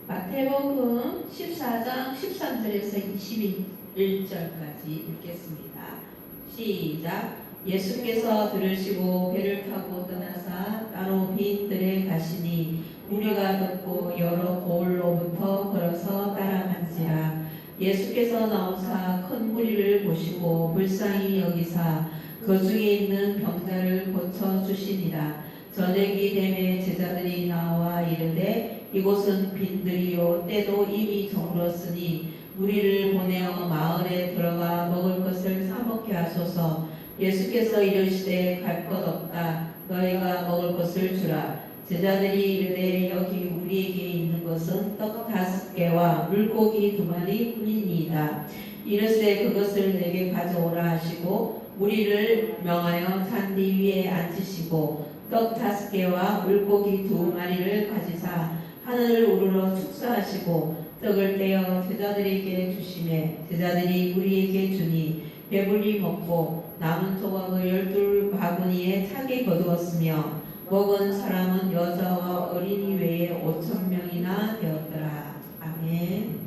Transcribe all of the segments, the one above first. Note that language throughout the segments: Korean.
마태복음 14장 13절에서 21절까지 읽겠습니다. 시작. 예수께서 들으시고 배를 타고 떠나사 따로 빈 들에 가시니 무리가 듣고 여러 고을로부터 걸어서 따라간지라. 예수께서 나오사 큰 무리를 보시고 불쌍히 여기사 그 중에 있는 병자를 고쳐 주시니라. 저녁이 되매 제자들이 나와 이르되 이곳은 빈들이요 때도 이미 저물었으니 무리를 보내어 마을에 들어가 먹을 것을 사 먹게 하소서. 예수께서 이르시되 갈 것 없다. 너희가 먹을 것을 주라. 제자들이 이르되 여기 우리에게 있는 것은 떡 5개와 물고기 2마리 뿐이니이다. 이르시되 그것을 내게 가져오라 하시고 무리를 명하여 잔디 위에 앉히시고 떡 5개와 물고기 2마리를 가지사 하늘을 우러러 축사하시고 떡을 떼어 제자들에게 주시매 제자들이 무리에게 주니 배불리 먹고 남은 조각을 12바구니에 차게 거두었으며 먹은 사람은 여자와 어린이 외에 5,000명이나 되었더라. 아멘.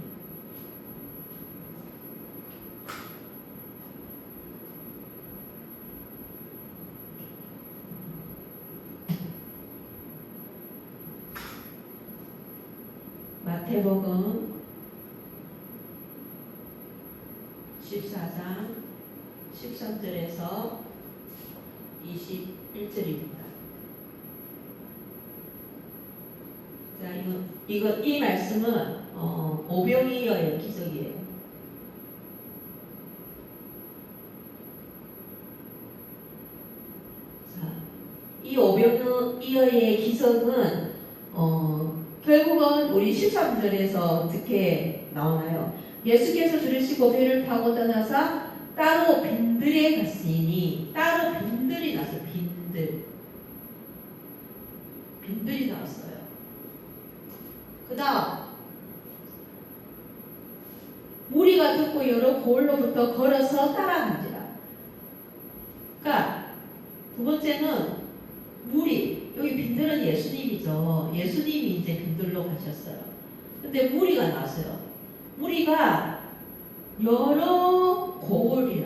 마태복음 14장 13절에서 21절입니다. 자, 이 말씀은 오병이어의 기적이에요. 자, 이 오병이어의 기적은 결국은 우리 13절에서 어떻게 나오나요? 예수께서 들으시고 배를 타고 떠나사 따로 빈들에 갔으니 따로 빈들이 나서 빈들이 나왔어요. 그 다음 무리가 듣고 여러 고을로부터 걸어서 따라간지라. 그러니까 두 번째는 무리, 여기 빈들은 예수님이죠. 예수님이 이제 빈들로 가셨어요. 근데 무리가 나왔어요. 무리가 여러 고을에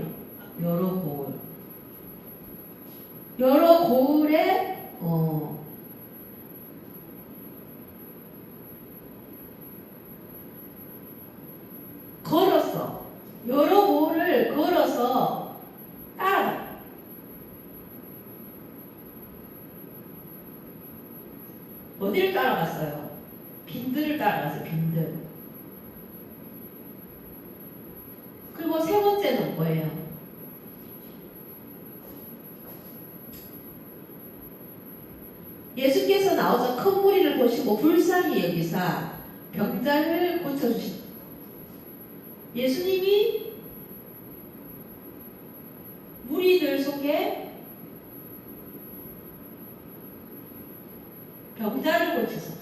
걸었어. 여러 고을을 걸어서 따라가. 어디를 따라갔어요? 빈들을 따라갔어요. 빈들. 그리고 세 번째는 뭐예요? 예수께서 나오자 큰 무리를 보시고 불쌍히 여기사 병자를 고쳐주신. 예수님이 무리들 속에 병자를 고치셨어요.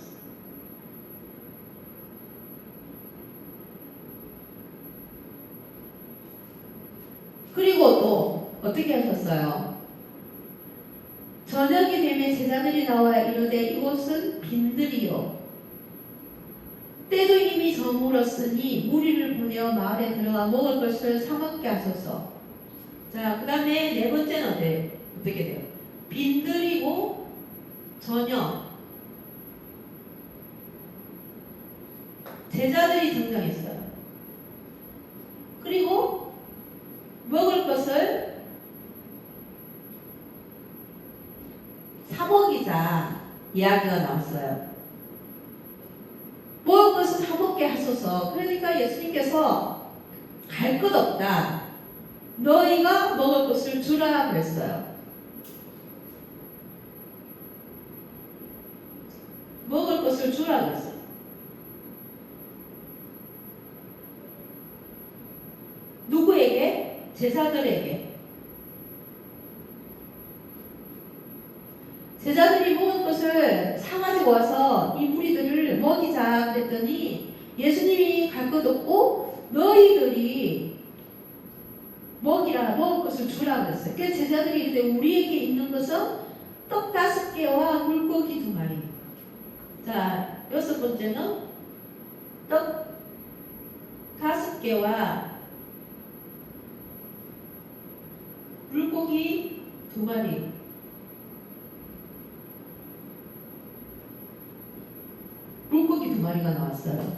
그리고 또 어떻게 하셨어요? 저녁이 되면 제자들이 나와 이르되 이곳은 빈들이요 때도 이미 저물었으니 무리를 보내어 마을에 들어가 먹을 것을 사 먹게 하소서. 자, 그 다음에 네 번째는 어떻게 돼요? 빈들이고 저녁 제자들이 등장했어요. 그리고 먹을 것을 사 먹이자 이야기가 나왔어요. 먹을 것을 사 먹게 하소서. 그러니까 예수님께서 갈 것 없다. 너희가 먹을 것을 주라 그랬어요. 먹을 것을 주라 그랬어요. 누구에게? 제자들에게. 제자들이 먹을 것을 사가지고 와서 이 무리들을 먹이자 그랬더니 예수님이 갈 것 없고 너희들이 먹이라, 먹을 것을 주라 그랬어요. 그래서 제자들이 이르되 우리에게 있는 것은 떡 5개와 물고기 2마리. 자, 여섯 번째는 떡 5개와 물고기 2마리. 물고기 2마리가 나왔어요.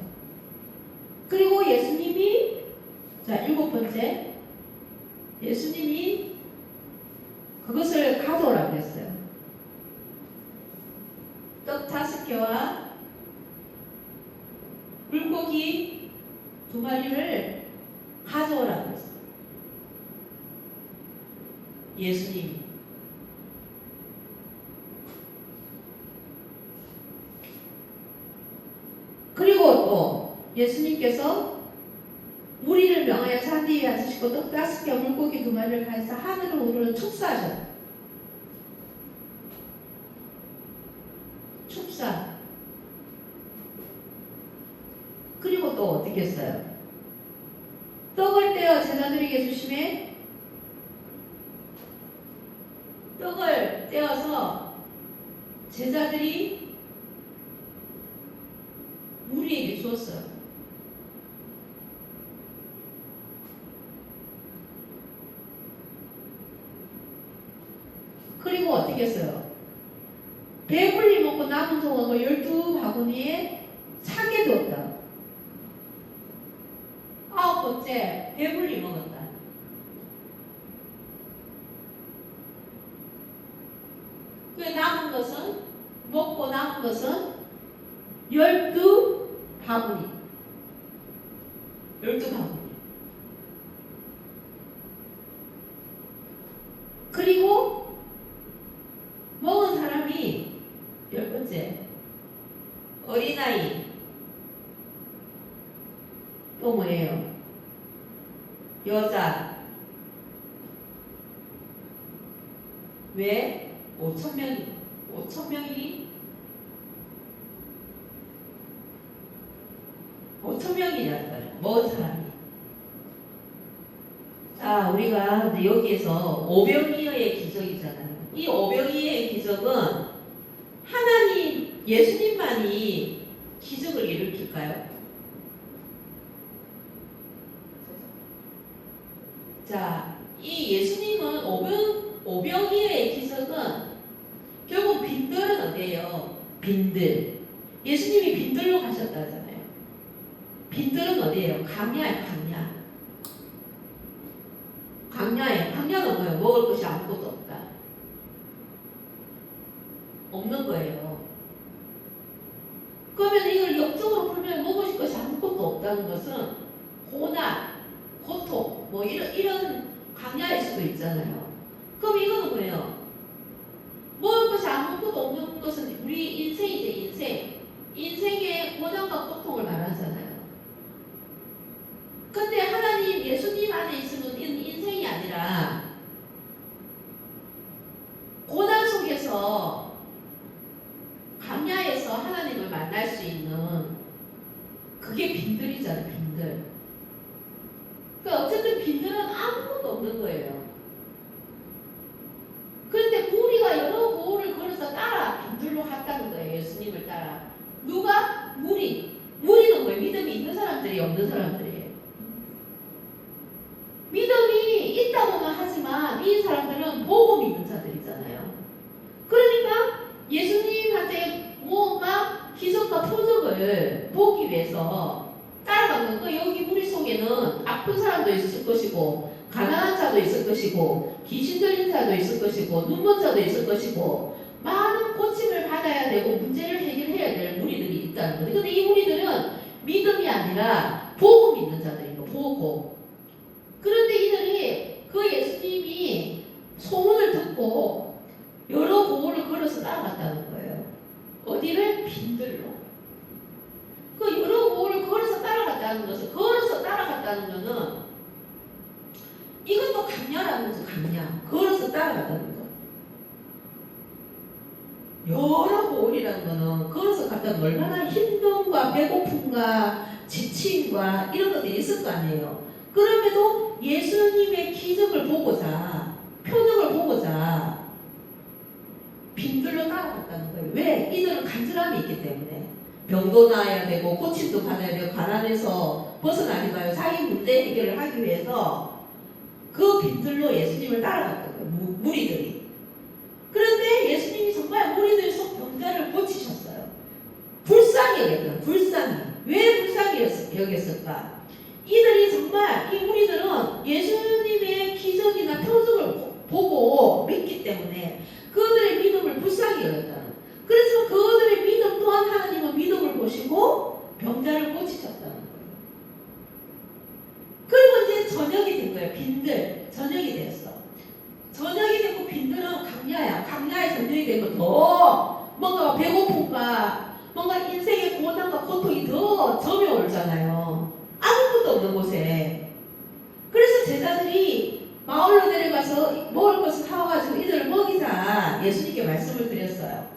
그리고 예수님이, 자, 7번째, 예수님이 그것을 가져오라고 했어요. 떡 5개와 물고기 2마리를 가져오라고 했어요. 예수님이. 그리고 또 예수님께서 무리를 명하여 잔디 위에 앉으시고 떡 5개와 물고기 2마리를 가져서 하늘을 우러러 축사하셨다. 축사. 그리고 또 어떻게 했어요? 떡을 떼어 제자들에게 주심에 떡을 떼어서 제자들이 무리에게 주었어요. 그리고 어떻게 했어요? 배불리 먹고 남은 송어가 12바구니에 차게 두었다. 9번째, 배불리 먹었다. 그 남은 것은, 먹고 남은 것은 12바구니. 12바구니. 그리고 먹은 사람이 10번째, 어린아이. 또 뭐예요? 여자. 왜? 5,000명이 5,000명이냐고요. 먹은 사람이. 자, 우리가 이제 여기에서 오병이어의 기적이잖아요. 이 오병이어의 기적은 하나님, 예수님만이 기적을 일으킬까요? 자, 이 예수님은 오병이어의 기적은 결국 빈들은 어디예요? 빈들. 예수님이 빈들로 가셨다잖아요. 빈들은 어디예요? 강야예요, 강야. 강야예요. 강야는 뭐예요? 먹을 것이 아무것도 없다. 없는 거예요. 그러면 이걸 역적으로 풀면 먹을 것이 아무것도 없다는 것은 고난, 고통, 뭐 이런 강야일 수도 있잖아요. 그럼 이거는 뭐예요? 먹을 것이 아무것도 없는 것은 우리 인생이죠, 인생. 인생의 고난과 고통을 말하잖아요. 근데 하나님, 예수님 안에 있으면 인생이 아니라 고난 속에서 강야에서 하나님을 만날 수 있는 그게 빈들이잖아요, 빈들. 그러니까 어쨌든 빈들은 아무것도 없는 거예요. 그런데 무리가 여러 고을을 걸어서 따라 빈들로 갔다는 거예요, 예수님을 따라. 누가? 무리. 무리는 뭐예요? 믿음이 있는 사람들이 없는 사람들이에요. 믿음이 있다고는 하지만 이 사람들은 보고 믿는 자들이잖아요. 그러니까 예수님한테 무언가 기적과 표적을 보기 위해서 따라가는 거. 여기 무리 속에는 아픈 사람도 있을 것이고 가난한 자도 있을 것이고 귀신 들린 자도 있을 것이고 눈먼 자도 있을 것이고 많은 고침을 받아야 되고 문제를 해결해야 될 무리들이 있다는 거예요. 근데 이 무리들은 믿음이 아니라 보고 믿는 자들이고 보고. 그런데 이들이 그 예수님이 소문을 듣고 여러 고을을 걸어서 따라갔다는 거예요. 어디를? 빈들로. 그 여러 고을을 걸어서 따라갔다는 것은, 걸어서 따라갔다는 것은 이것도 강야라는 거죠. 강야. 걸어서 따라갔다는 거. 여러 고을이라는 거는 걸어서 갔다는 거 얼마나 힘듦과 배고픔과 지침과 이런 것들이 있을 거 아니에요. 그럼에도 예수님의 기적을 보고자, 표적을 보고자 빈들로 따라갔다는 거예요. 왜? 이들은 간절함이 있기 때문에. 병도 나아야 되고 고침도 받아야 되고 가난해서 벗어나지 마요. 자기 문제 해결을 하기 위해서 그 빈들로 예수님을 따라갔거든요. 무리들이. 그런데 예수님이 정말 무리들 속 병자를 고치셨어요. 불쌍히 여겼어요. 불쌍히. 왜 불쌍히 여겼을까? 이들이 정말 이 무리들은 예수님의 기적이나 표적을 보고 믿기 때문에 그들의 믿음을 불쌍히 여겼다는. 그래서 그들의 믿음 또한 하나님은 믿음을 보시고 병자를 고치셨다는 거예요. 그리고 이제 저녁이 된 거예요. 빈들 저녁이 됐어. 저녁이 되고 빈들은 강야야. 강야에 저녁이 되면 더 뭔가 배고픔과 뭔가 인생의 고난과 고통이 더 점여오잖아요. 아무것도 없는 곳에. 그래서 제자들이 마을로 내려가서 먹을 것을 사와가지고 이들을 먹이자 예수님께 말씀을 드렸어요.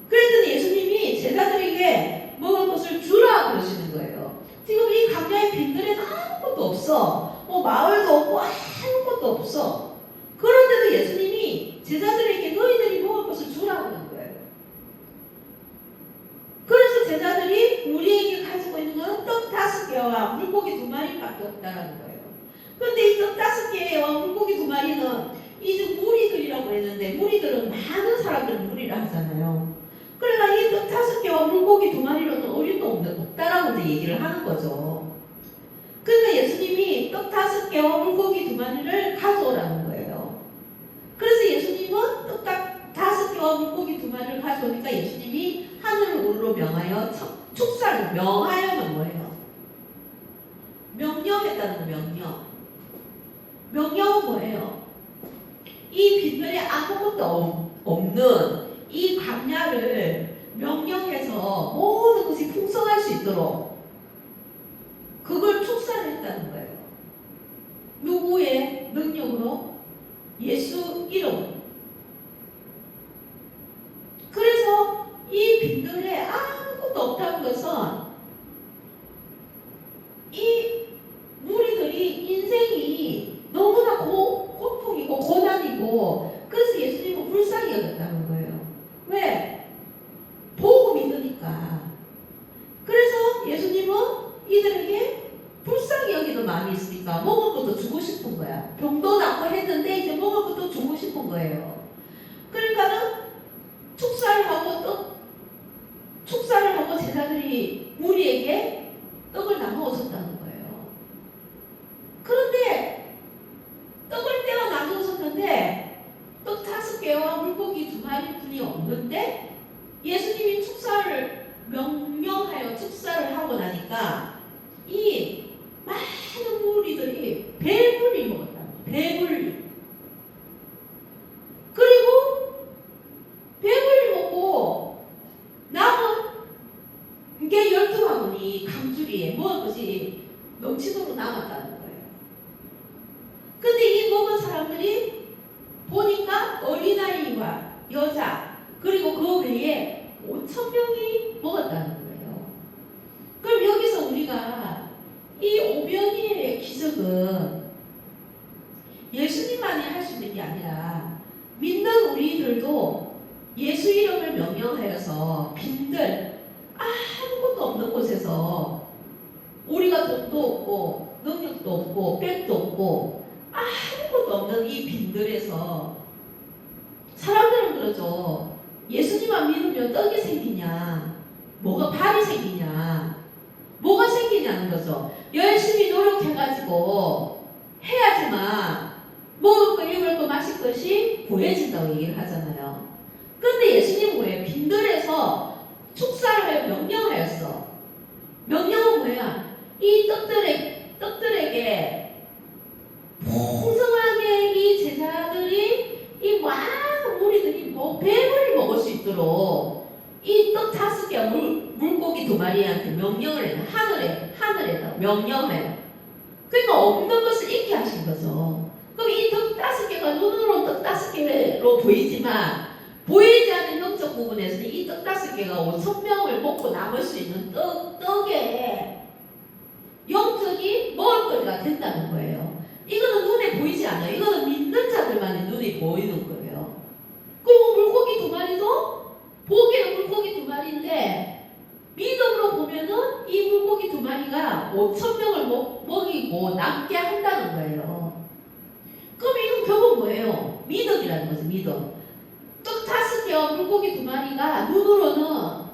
그랬더니 예수님이 제자들에게 먹을 것을 주라 그러시는 거예요. 지금 이 강야의 빈들에는 아무것도 없어. 뭐 마을도 없고 아무것도 없어. 그런데도 예수님이 제자들에게 너희들이 먹을 것을 주라고 하는 거예요. 그래서 제자들이 우리에게 가지고 있는 건 떡 5개와 물고기 2마리밖에 없다라는 거예요. 그런데 이 떡 5개와 물고기 2마리는 이제 무리들이라고 했는데 무리들은 많은 사람들 무리를 하잖아요. 그러니까 이 떡 5개와 물고기 2마리로는 어림도 없다라고 이제 얘기를 하는 거죠. 그러니까 예수님이 떡 5개와 물고기 2마리를 가져오라는 거예요. 그래서 예수님은 떡 5개와 물고기 2마리를 가져오니까 예수님이 하늘을 우르르 명하여 축사를 명하여는 뭐예요? 명령했다는 거. 명령은 뭐예요? 이 빈들에 아무것도 없는 이 광야를 명령해서 모든 것이 풍성할 수 있도록 그걸 축사를 했다는 거예요. 누구의 능력으로? 예수 이름. 그래서 이 빈들에 아무것도 없다는 것은 이 무리들이 인생이 너무나 고통이고 고난이고 그래서 예수님은 불쌍히 여겼다는 거예요. 왜? 보고 믿으니까. 그래서 예수님은 이들에게 불쌍히 여기는 마음이 있으니까 먹을 것도 주고 싶은 거야. 병도 낫고 했는데 이제 먹을 것도 주고 싶은 거예요. 그러니까는 축사를 하고 제자들이 무리에게 떡을 나누어 줬다는 거예요. 그런데 떡을 떼어 나누어 줬는데 떡 5개와 물고기 2마리 뿐이 없는데 예수님이 축사를 명령하여 축사를 하고 나니까 이 많은 무리들이 배불리 먹었다. 배불리. 그리고 배불리 먹고 남은 이게 12바구니 강줄이에 먹을 것이 넘치도록 남았다는 거예요. 근데 이 먹은 사람들이 보니까 어린아이와 여자 그리고 그 외에 5,000명이 먹었다는 거예요. 그럼 여기서 우리가 이 오병이의 기적은 예수님만이 할 수 있는 게 아니라 믿는 우리들도 예수 이름을 명령하여서 빈들 아무것도 없는 곳에서 우리가 돈도 없고 능력도 없고 백도 없고 아무것도 없는 이 빈들에서 사람들은 그러죠. 예수님만 믿으면 떡이 생기냐? 뭐가 밥이 생기냐? 뭐가 생기냐는 거죠. 열심히 노력해가지고 해야지만 먹을 거, 입을 거, 마실 것이 구해진다고 얘기를 하잖아요. 그런데 예수님은 뭐예요? 빈들에서 축사를 하여 명령하였어. 명령은 뭐야? 이 떡들에게 풍성하게 이 제자들이 이 많은 무리들이 배불리 먹을 수 있도록 이 떡 5개와 물고기 2마리한테 명령을 해요. 하늘에다 명령해요. 그러니까 없는 것을 잊게 하신 거죠. 그럼 이 떡 5개가 눈으로는 떡 5개로 보이지만 보이지 않는 영적 부분에서는 이 떡 5개가 5,000명을 먹고 남을 수 있는 떡에 영적인 먹을거리가 된다는 거예요. 이거는 눈에 보이지 않아요. 이거는 믿는 자들만의 눈이 보이는 거예요. 그리고 물고기 2마리도 보기에는 물고기 2마리인데 마리가 5,000명을 먹이고 남게 한다는 거예요. 그럼 이건 결국 뭐예요? 믿음이라는 거죠. 믿음. 떡 5개와 물고기 2마리가 눈으로는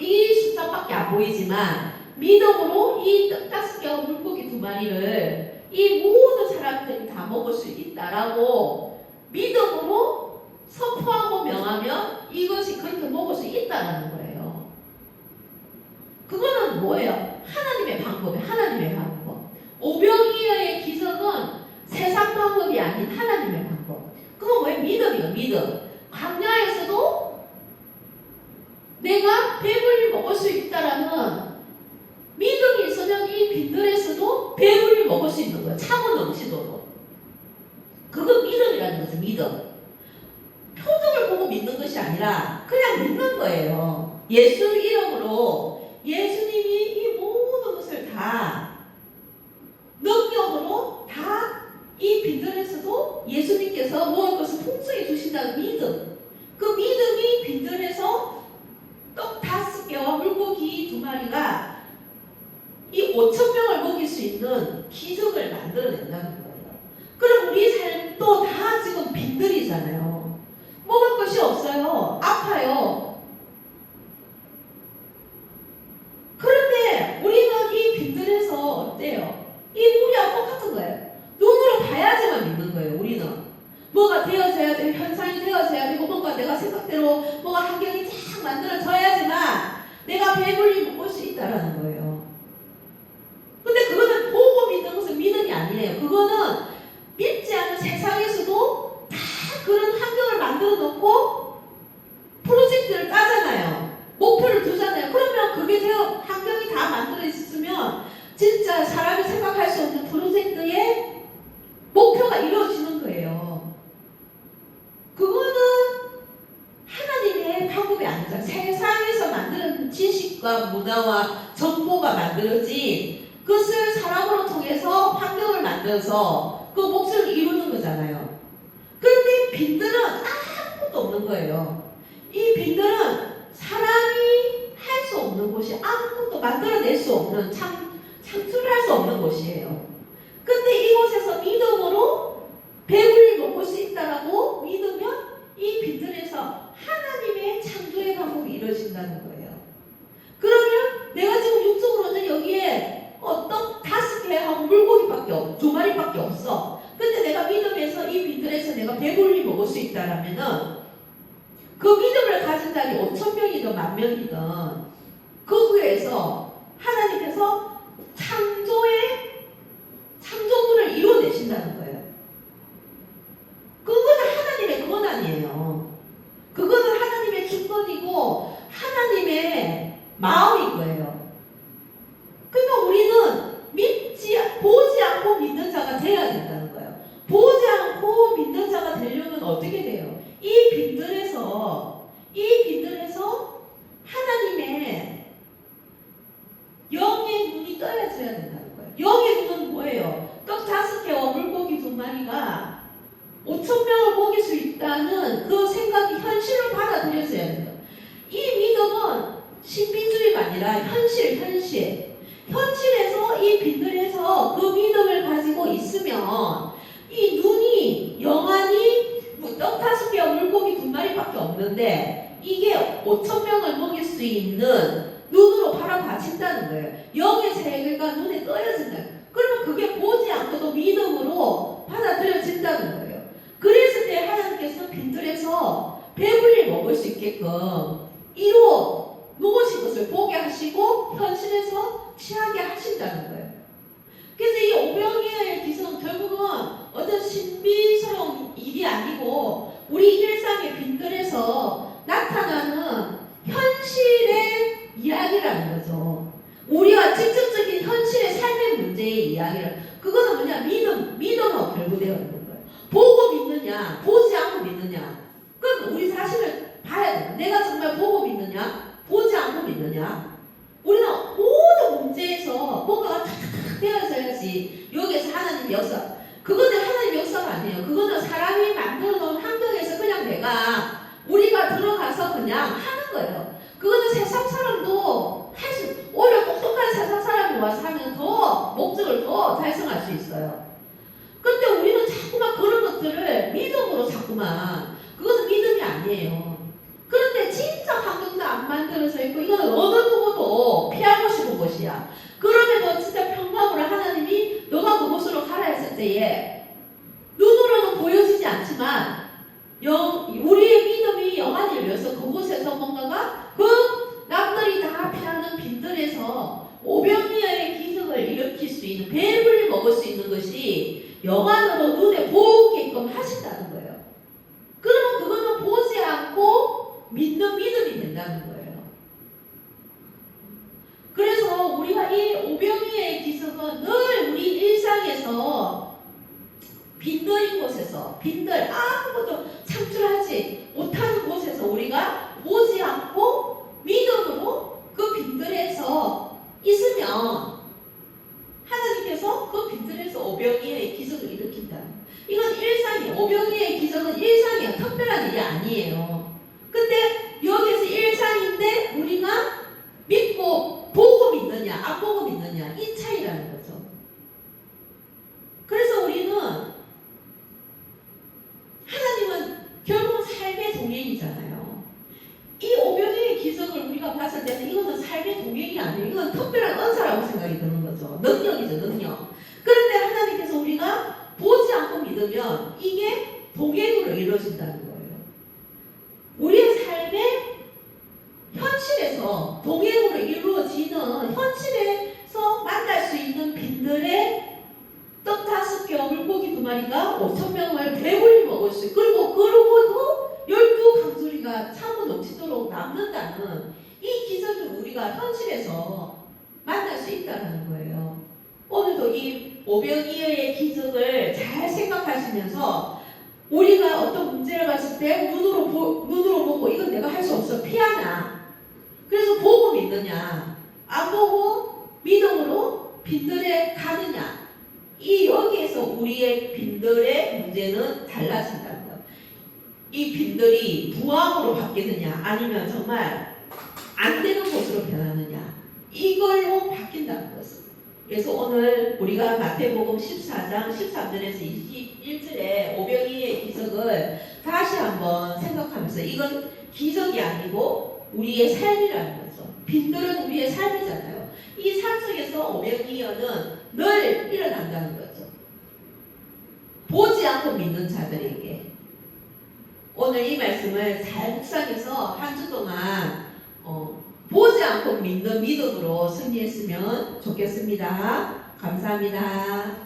이 숫자밖에 안 보이지만 믿음으로 이 떡 5개와 물고기 2마리를 이 모든 사람들이 다 먹을 수 있다라고 믿음으로 선포하고 명하면 이것이 그렇게 먹을 수 있다는 거예요. 그거는 뭐예요? 하나님의 방법이에요. 하나님의 방법. 오병이어의 기적은 세상 방법이 아닌 하나님의 방법. 그건 뭐예요? 믿음이에요. 믿음. 광야에서도 내가 배불리 먹을 수 있다라는 믿음이 있으면 이 빈들에서도 배불리 먹을 수 있는 거예요. 차고 넘치도록. 그건 믿음이라는 거죠. 믿음. 표정을 보고 믿는 것이 아니라 그냥 믿는 거예요. 예수 이름으로 예수님이 이 모든 것을 다 능력으로 다 이 빈들에서도 예수님께서 모든 것을 풍성히 주신다는 믿음. 그 믿음이 빈들에서 떡 5개와 물고기 2마리가 이 5,000명을 먹일 수 있는 기적을 만들어낸다는 거예요. 그럼 우리 삶도 다 지금 빈들이잖아요. 먹을 것이 없어요. 아파요. 그런데 우리는 이 빈들에서 어때요? 이 물이랑 똑같은 거예요. 눈으로 봐야지만 믿는 거예요. 우리는 뭐가 되어져야 되고 현상이 되어져야 되고 뭔가 내가 생각대로 뭐가 환경이 쫙 만들어져야지만 내가 배불리 먹을 수 있다라는 거예요. 근데 그거는 보고 믿는 것은 믿음이 아니에요. 그거는 믿지 않는 세상에서도 다 그런 환경을 만들어 놓고 프로젝트를 짜잖아요. 목표를 두잖아요. 그러면 그게 되어 환경이 다 만들어 있으면 진짜 사람이 생각할 수 없는 프로젝트의 목표가 이루어지는 거예요. 그거는 하나님의 방법이 아니죠. 세상에서 만드는 지식과 문화와 정보가 만들어진 그것을 사람으로 통해서 환경을 만들어서 그 몫을 이루는 거잖아요. 그런데 빈들은 아무것도 없는 거예요. 이 빈들은 사람이 할 수 없는 곳이 아무것도 만들어낼 수 없는 창출할 수 없는 곳이에요. 근데 이곳에서 믿음으로 배불리 먹을 수 있다라고 믿으면 이 빈들에서 하나님의 창조의 방법이 이루어진다는 거예요. 그러면 내가 지금 육적으로는 여기에 떡 5개 하고 물고기밖에 2마리밖에 없어. 근데 내가 믿음에서 이 빈들에서 내가 배불리 먹을 수 있다라면은 그 믿음을 가진 자리 5,000명이든 10,000명이든 그 후에서 하나님께서 창조물을 이루어내신다는 거예요. 그거는 하나님의 권한이에요. 그거는 하나님의 주권이고 하나님의 마음인 거예요. 그러니까 우리는 보지 않고 믿는 자가 되어야 된다는 거예요. 보지 않고 믿는 자가 되려면 어떻게 돼요? 이 빈들에서 하나님의 영의 눈이 떠야져야 된다는 거예요. 영의 눈은 뭐예요? 떡 5개와 물고기 2마리가 5,000명을 먹일 수 있다는 그 생각이 현실을 받아들여져야 된다. 이 믿음은 신비주의가 아니라 현실에서 이 빈들에서 그 믿음을 가지고 있으면 이 눈이 영안이 떡 5개와 물고기 2마리밖에 없는데 이게 5,000명을 먹일 수 있는 눈으로 바라봐진다는 거예요. 영의 세계가 눈에 떠여진다. 그러면 그게 보지 않고도 믿음으로 받아들여진다는 거예요. 그랬을 때 하나님께서 빈들에서 배불리 먹을 수 있게끔 이루어 놓으신 것을 보게 하시고 현실에서 취하게 하신다는 거예요. 그래서 이 오병이어의 기적은 결국은 어떤 신비스러운 일이 아니고 우리 일상의 빈들에서 나타나는 현실의 이야기라는 거죠. 우리가 직접적인 현실의 삶의 문제의 이야기를. 그거는 뭐냐? 믿음으로 결부되어 있는 거예요. 보고 믿느냐, 보지 않고 믿느냐. 그럼 우리 자신을 봐야 돼요. 내가 정말 보고 믿느냐, 보지 않고 믿느냐. 우리는 모든 문제에서 뭔가가 탁탁 되어져야지 여기에서 하나님 역사. 그거는 하나님 역사가 아니에요. 그거는 사람이 만들어 놓은 환경에서 그냥 우리가 들어가서 그냥 하는 거예요. 그거는 세상 사람도 오히려 똑똑한 세상 사람이 하나님 와서 하면 더 목적을 더 달성할 수 있어요. 근데 우리는 자꾸만 그런 것들을 믿음으로 자꾸만, 그것은 믿음이 아니에요. 그런데 진짜 환경도 안 만들어져 있고 이거는 어느 누구도 피하고 싶은 곳이야. 그럼에도 진짜 평강으로 하나님이 너가 그곳으로 가라 했을 때에 눈으로는 보여지지 않지만 우리의 믿음이 영안을 위해서 그곳에서 뭔가가 그 남들이 다 피하는 빈들에서 오병이어의 기적을 일으킬 수 있는, 배불리 먹을 수 있는 것이 영안으로 눈에 보이게끔 하신다는 거예요. 그러면 그거는 보지 않고 믿는 믿음이 된다는 거예요. 그래서 우리가 이 오병이어의 기적은 늘 우리 일상에서 빈들인 곳에서, 빈들 아무것도 창출하지 못하는 곳에서 우리가 보지 않고 믿음으로 그 빈들에서 있으면 하나님께서 그 빈들에서 오병이어의 기적을 일으킨다. 이건 일상이에요. 오병이어의 기적은 일상이에요. 특별한 일이 아니에요. 근데 여기서 일상인데 우리가 믿고 보고 믿느냐 안 보고 믿느냐, 이 차이라는 거죠. 그래서 우리는, 하나님은 결국 삶의 동행이잖아요. 이 오병이어의 기적을 우리가 봤을 때는 이거는 삶의 동행이 아니에요. 이건 특별한 은사라고 생각이 드는 거죠. 능력이죠, 능력. 그런데 하나님께서 우리가 보지 않고 믿으면 이게 동행으로 이루어진다는 거예요. 우리의 삶의 현실에서 동행으로 이루어지는, 현실에서 만날 수 있는 빈들의 떡 5개, 물고기 2마리가 5,000명을 배불리 먹을 수 있고, 그리고 그러고도 12강수리가 차고 넘치도록 남는다는 이 기적을 우리가 현실에서 만날 수 있다는 거예요. 오늘도 이 오병이어의 기적을 잘 생각하시면서 우리가 어떤 문제를 봤을 때 눈으로 보고 이건 내가 할 수 없어, 피하나, 그래서 보고 믿느냐, 안 보고 믿음으로 빈들에 가느냐, 이 여기에서 우리의 빈들의 문제는 달라진다는 거예요. 이 빈들이 부항으로 바뀌느냐 아니면 정말 안 되는 곳으로 변하느냐, 이걸로 바뀐다는 것을. 그래서 오늘 우리가 마태복음 14장 13절에서 21절에 오병이어의 기적을 다시 한번 생각하면서, 이건 기적이 아니고 우리의 삶이라는 거죠. 빈들은 우리의 삶이잖아요. 이 삶 속에서 오병이어는 늘 일어난다는 거죠. 보지 않고 믿는 자들에게. 오늘 이 말씀을 잘 묵상해서 한 주 동안 보지 않고 믿는 믿음으로 승리했으면 좋겠습니다. 감사합니다.